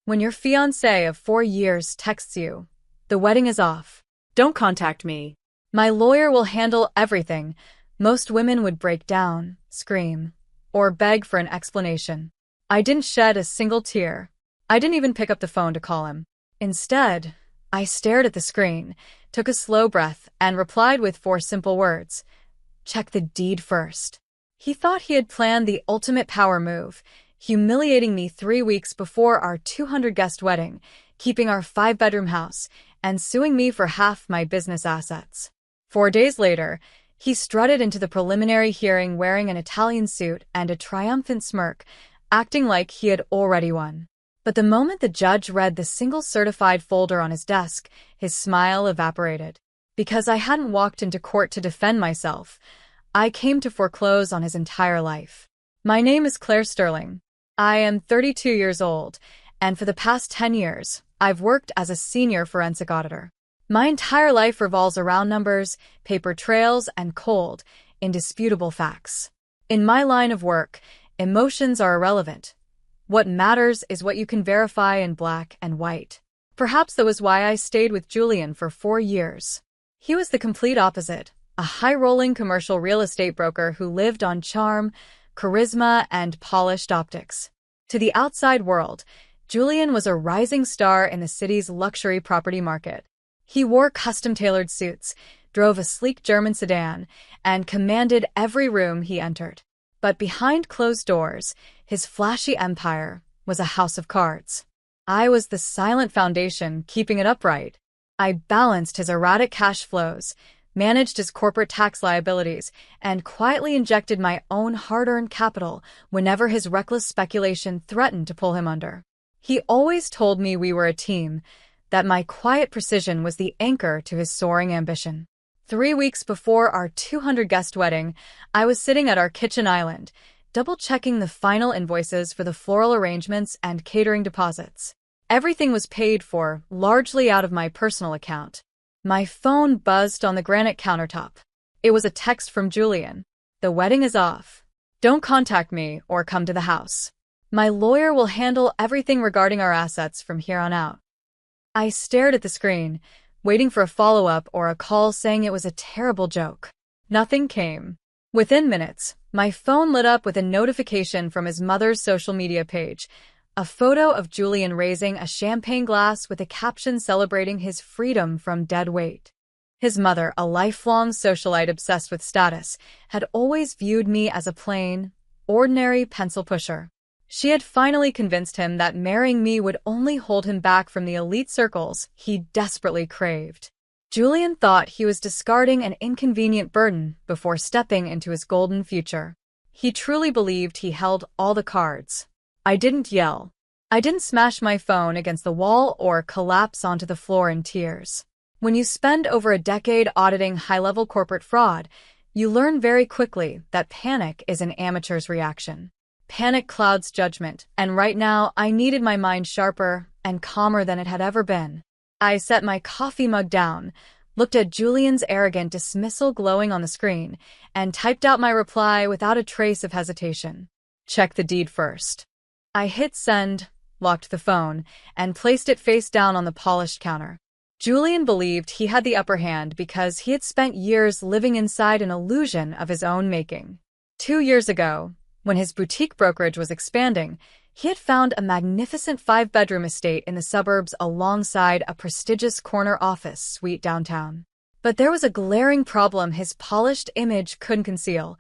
When your fiancé of 4 years texts you, "The wedding is off. Don't contact me. My lawyer will handle everything," most women would break down, scream, or beg for an explanation. I didn't shed a single tear. I didn't even pick up the phone to call him. Instead, I stared at the screen, took a slow breath, and replied with 4 simple words. "Check the deed first." He thought he had planned the ultimate power move, humiliating me 3 weeks before our 200-guest wedding, keeping our 5-bedroom house, and suing me for half my business assets. 4 days later, he strutted into the preliminary hearing wearing an Italian suit and a triumphant smirk, acting like he had already won. But the moment the judge read the single certified folder on his desk, his smile evaporated. Because I hadn't walked into court to defend myself, I came to foreclose on his entire life. My name is Claire Sterling. I am 32 years old, and for the past 10 years, I've worked as a senior forensic auditor. My entire life revolves around numbers, paper trails, and cold, indisputable facts. In my line of work, emotions are irrelevant. What matters is what you can verify in black and white. Perhaps that was why I stayed with Julian for 4 years. He was the complete opposite, a high-rolling commercial real estate broker who lived on charm, charisma, and polished optics. To the outside world, Julian was a rising star in the city's luxury property market. He wore custom-tailored suits, drove a sleek German sedan, and commanded every room he entered. But behind closed doors, his flashy empire was a house of cards. I was the silent foundation keeping it upright. I balanced his erratic cash flows, managed his corporate tax liabilities, and quietly injected my own hard-earned capital whenever his reckless speculation threatened to pull him under. He always told me we were a team, that my quiet precision was the anchor to his soaring ambition. 3 weeks before our 200-guest wedding, I was sitting at our kitchen island, double-checking the final invoices for the floral arrangements and catering deposits. Everything was paid for, largely out of my personal account. My phone buzzed on the granite countertop. It was a text from Julian. "The wedding is off. Don't contact me or come to the house. My lawyer will handle everything regarding our assets from here on out." I stared at the screen, waiting for a follow-up or a call saying it was a terrible joke. Nothing came. Within minutes, my phone lit up with a notification from his mother's social media page, a photo of Julian raising a champagne glass with a caption celebrating his freedom from dead weight. His mother, a lifelong socialite obsessed with status, had always viewed me as a plain, ordinary pencil pusher. She had finally convinced him that marrying me would only hold him back from the elite circles he desperately craved. Julian thought he was discarding an inconvenient burden before stepping into his golden future. He truly believed he held all the cards. I didn't yell. I didn't smash my phone against the wall or collapse onto the floor in tears. When you spend over a decade auditing high-level corporate fraud, you learn very quickly that panic is an amateur's reaction. Panic clouds judgment, and right now I needed my mind sharper and calmer than it had ever been. I set my coffee mug down, looked at Julian's arrogant dismissal glowing on the screen, and typed out my reply without a trace of hesitation. "Check the deed first." I hit send, locked the phone, and placed it face down on the polished counter. Julian believed he had the upper hand because he had spent years living inside an illusion of his own making. 2 years ago, when his boutique brokerage was expanding, he had found a magnificent 5-bedroom estate in the suburbs alongside a prestigious corner office suite downtown. But there was a glaring problem his polished image couldn't conceal.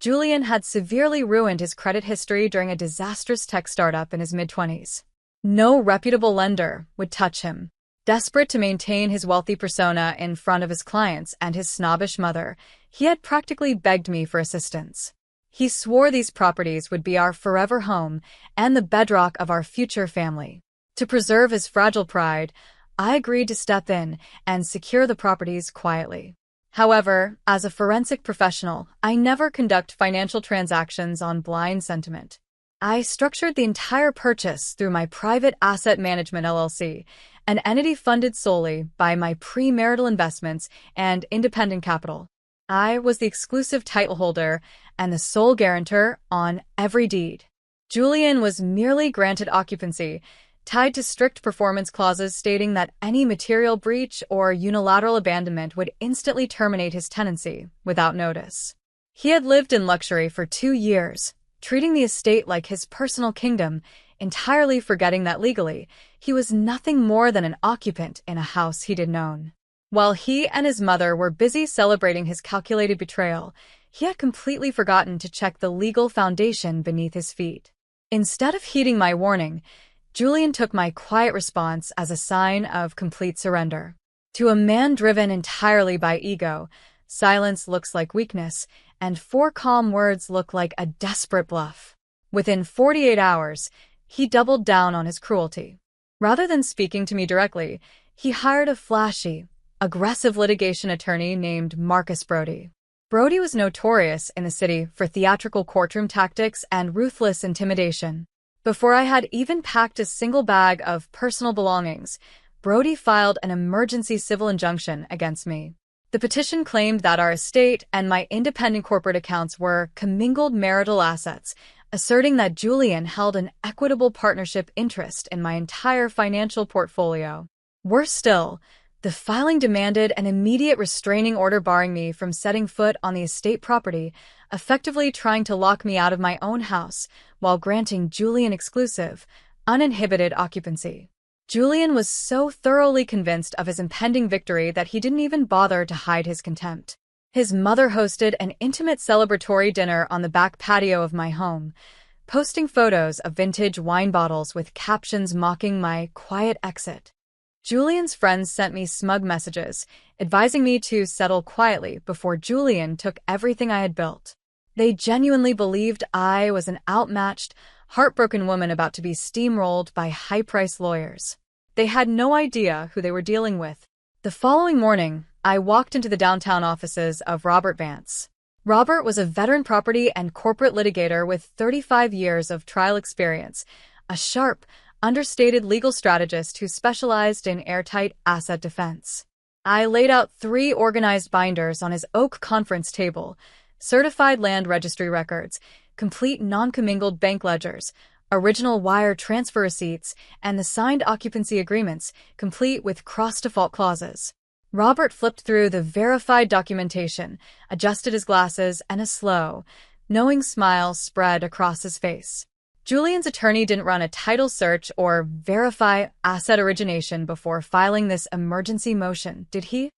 Julian had severely ruined his credit history during a disastrous tech startup in his mid-20s. No reputable lender would touch him. Desperate to maintain his wealthy persona in front of his clients and his snobbish mother, he had practically begged me for assistance. He swore these properties would be our forever home and the bedrock of our future family. To preserve his fragile pride, I agreed to step in and secure the properties quietly. However, as a forensic professional, I never conduct financial transactions on blind sentiment. I structured the entire purchase through my private asset management LLC, an entity funded solely by my premarital investments and independent capital. I was the exclusive title holder and the sole guarantor on every deed. Julian was merely granted occupancy, tied to strict performance clauses stating that any material breach or unilateral abandonment would instantly terminate his tenancy without notice. He had lived in luxury for 2 years, treating the estate like his personal kingdom, entirely forgetting that legally, he was nothing more than an occupant in a house he didn't own. While he and his mother were busy celebrating his calculated betrayal, he had completely forgotten to check the legal foundation beneath his feet. Instead of heeding my warning, Julian took my quiet response as a sign of complete surrender. To a man driven entirely by ego, silence looks like weakness, and 4 calm words look like a desperate bluff. Within 48 hours, he doubled down on his cruelty. Rather than speaking to me directly, he hired a flashy, aggressive litigation attorney named Marcus Brody. Brody was notorious in the city for theatrical courtroom tactics and ruthless intimidation. Before I had even packed a single bag of personal belongings, Brody filed an emergency civil injunction against me. The petition claimed that our estate and my independent corporate accounts were commingled marital assets, asserting that Julian held an equitable partnership interest in my entire financial portfolio. Worse still, the filing demanded an immediate restraining order barring me from setting foot on the estate property, effectively trying to lock me out of my own house while granting Julian exclusive, uninhibited occupancy. Julian was so thoroughly convinced of his impending victory that he didn't even bother to hide his contempt. His mother hosted an intimate celebratory dinner on the back patio of my home, posting photos of vintage wine bottles with captions mocking my quiet exit. Julian's friends sent me smug messages, advising me to settle quietly before Julian took everything I had built. They genuinely believed I was an outmatched, heartbroken woman about to be steamrolled by high-priced lawyers. They had no idea who they were dealing with. The following morning, I walked into the downtown offices of Robert Vance. Robert was a veteran property and corporate litigator with 35 years of trial experience, a sharp, understated legal strategist who specialized in airtight asset defense. I laid out 3 organized binders on his oak conference table: certified land registry records, complete non-commingled bank ledgers, original wire transfer receipts, and the signed occupancy agreements, complete with cross-default clauses. Robert flipped through the verified documentation, adjusted his glasses, and a slow, knowing smile spread across his face. Julian's attorney didn't run a title search or verify asset origination before filing this emergency motion, did he?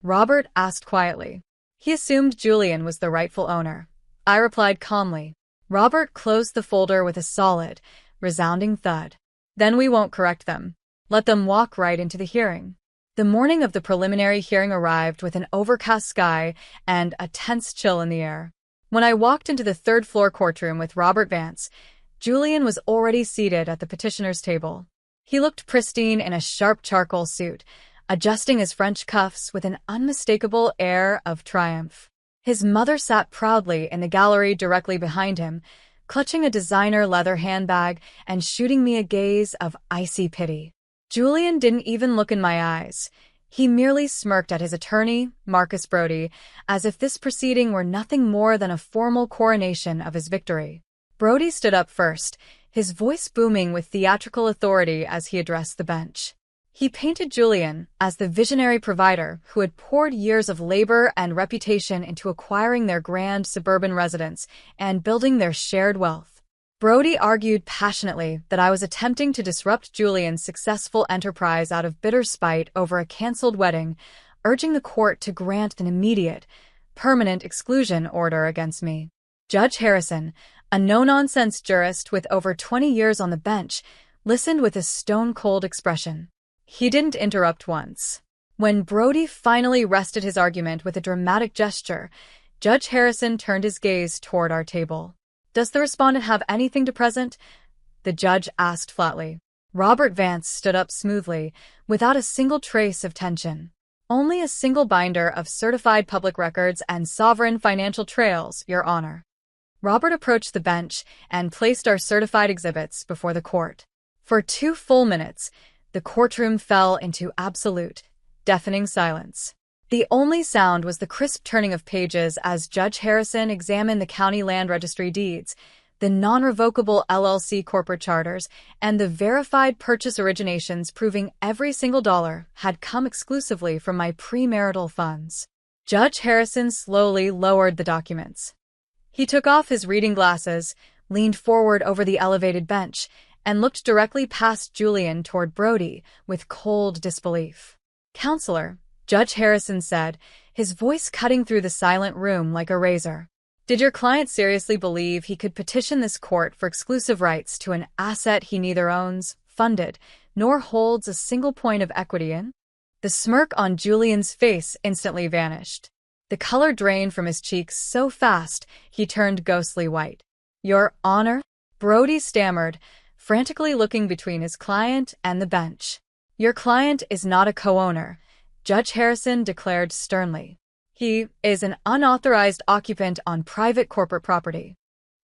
Robert asked quietly. He assumed Julian was the rightful owner. I replied calmly. Robert closed the folder with a solid, resounding thud. Then we won't correct them. Let them walk right into the hearing. The morning of the preliminary hearing arrived with an overcast sky and a tense chill in the air. When I walked into the 3rd-floor courtroom with Robert Vance, Julian was already seated at the petitioner's table. He looked pristine in a sharp charcoal suit, adjusting his French cuffs with an unmistakable air of triumph. His mother sat proudly in the gallery directly behind him, clutching a designer leather handbag and shooting me a gaze of icy pity. Julian didn't even look in my eyes. He merely smirked at his attorney, Marcus Brody, as if this proceeding were nothing more than a formal coronation of his victory. Brody stood up first, his voice booming with theatrical authority as he addressed the bench. He painted Julian as the visionary provider who had poured years of labor and reputation into acquiring their grand suburban residence and building their shared wealth. Brody argued passionately that I was attempting to disrupt Julian's successful enterprise out of bitter spite over a canceled wedding, urging the court to grant an immediate, permanent exclusion order against me. Judge Harrison, a no-nonsense jurist with over 20 years on the bench, listened with a stone-cold expression. He didn't interrupt once. When Brody finally rested his argument with a dramatic gesture, Judge Harrison turned his gaze toward our table. "Does the respondent have anything to present?" the judge asked flatly. Robert Vance stood up smoothly, without a single trace of tension. "Only a single binder of certified public records and sovereign financial trails, Your Honor." Robert approached the bench and placed our certified exhibits before the court. For 2 full minutes, the courtroom fell into absolute, deafening silence. The only sound was the crisp turning of pages as Judge Harrison examined the county land registry deeds, the non-revocable LLC corporate charters, and the verified purchase originations proving every single dollar had come exclusively from my premarital funds. Judge Harrison slowly lowered the documents. He took off his reading glasses, leaned forward over the elevated bench, and looked directly past Julian toward Brody with cold disbelief. "Counselor," Judge Harrison said, his voice cutting through the silent room like a razor. "Did your client seriously believe he could petition this court for exclusive rights to an asset he neither owns, funded, nor holds a single point of equity in?" The smirk on Julian's face instantly vanished. The color drained from his cheeks so fast he turned ghostly white. "Your Honor?" Brody stammered, frantically looking between his client and the bench. "Your client is not a co-owner," Judge Harrison declared sternly. "He is an unauthorized occupant on private corporate property."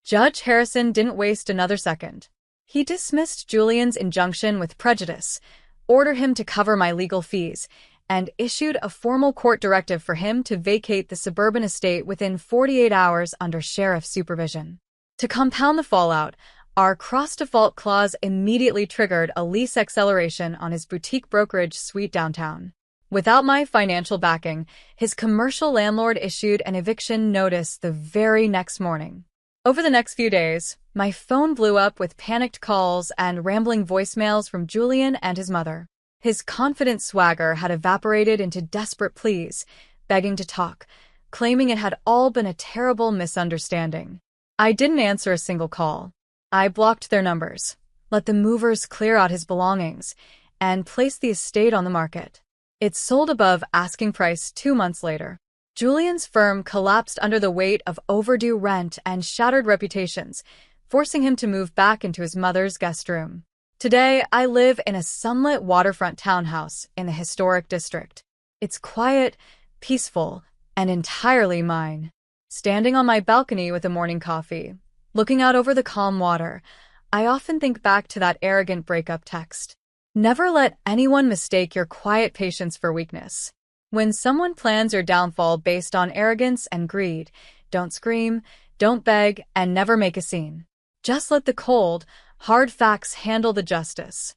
Judge Harrison didn't waste another second. He dismissed Julian's injunction with prejudice, ordered him to cover my legal fees, and issued a formal court directive for him to vacate the suburban estate within 48 hours under sheriff supervision. To compound the fallout, our cross-default clause immediately triggered a lease acceleration on his boutique brokerage suite downtown. Without my financial backing, his commercial landlord issued an eviction notice the very next morning. Over the next few days, my phone blew up with panicked calls and rambling voicemails from Julian and his mother. His confident swagger had evaporated into desperate pleas, begging to talk, claiming it had all been a terrible misunderstanding. I didn't answer a single call. I blocked their numbers, let the movers clear out his belongings, and placed the estate on the market. It sold above asking price 2 months later. Julian's firm collapsed under the weight of overdue rent and shattered reputations, forcing him to move back into his mother's guest room. Today, I live in a sunlit waterfront townhouse in the historic district. It's quiet, peaceful, and entirely mine. Standing on my balcony with a morning coffee, looking out over the calm water, I often think back to that arrogant breakup text. Never let anyone mistake your quiet patience for weakness. When someone plans your downfall based on arrogance and greed, don't scream, don't beg, and never make a scene. Just let the cold, hard facts handle the justice.